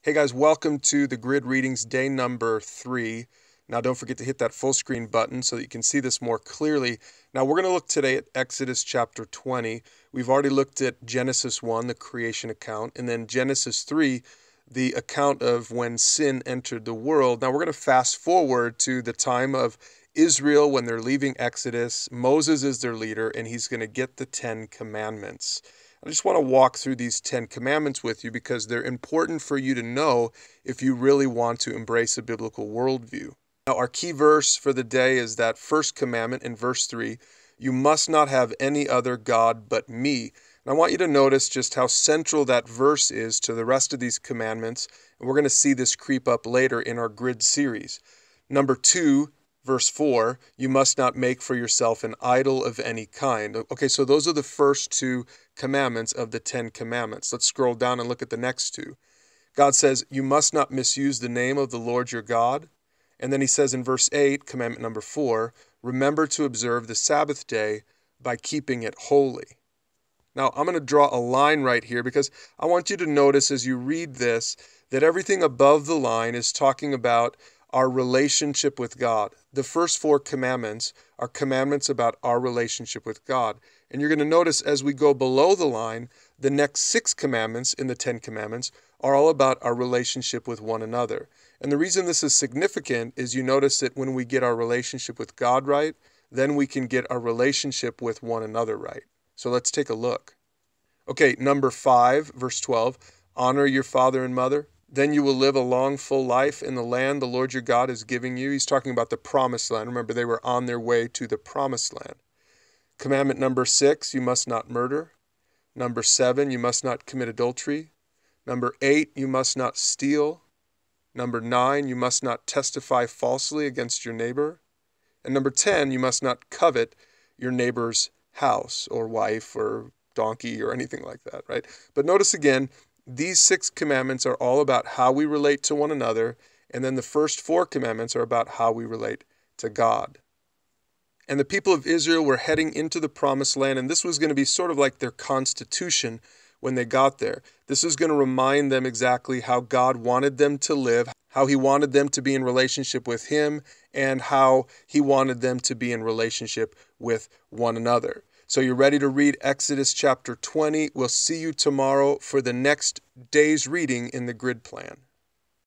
Hey guys, welcome to the Grid Readings day number 3. Now don't forget to hit that full screen button so that you can see this more clearly. Now we're going to look today at Exodus chapter 20. We've already looked at Genesis 1, the creation account, and then Genesis 3, the account of when sin entered the world. Now we're going to fast forward to the time of Israel when they're leaving Exodus. Moses is their leader and he's going to get the 10 commandments. I just want to walk through these 10 commandments with you because they're important for you to know if you really want to embrace a biblical worldview. Now, our key verse for the day is that first commandment in verse 3, you must not have any other God but me. And I want you to notice just how central that verse is to the rest of these commandments. And we're going to see this creep up later in our grid series. Number 2, Verse 4, you must not make for yourself an idol of any kind. Okay, so those are the first 2 commandments of the 10 commandments. Let's scroll down and look at the next 2. God says, you must not misuse the name of the Lord your God. And then he says in verse 8, commandment number 4, remember to observe the Sabbath day by keeping it holy. Now, I'm going to draw a line right here because I want you to notice as you read this that everything above the line is talking about our relationship with God. The first 4 commandments are commandments about our relationship with God. And you're going to notice as we go below the line, the next 6 commandments in the 10 commandments are all about our relationship with one another. And the reason this is significant is you notice that when we get our relationship with God right, then we can get our relationship with one another right. So let's take a look. Okay, number 5, verse 12, honor your father and mother. Then you will live a long, full life in the land the Lord your God is giving you. He's talking about the promised land. Remember, they were on their way to the promised land. Commandment number 6, you must not murder. Number 7, you must not commit adultery. Number 8, you must not steal. Number 9, you must not testify falsely against your neighbor. And number 10, you must not covet your neighbor's house or wife or donkey or anything like that, right? But notice again, these 6 commandments are all about how we relate to one another, and then the first 4 commandments are about how we relate to God. And the people of Israel were heading into the promised land, and this was going to be sort of like their constitution when they got there. This is going to remind them exactly how God wanted them to live, how he wanted them to be in relationship with him, and how he wanted them to be in relationship with one another. So you're ready to read Exodus chapter 20. We'll see you tomorrow for the next day's reading in the grid plan.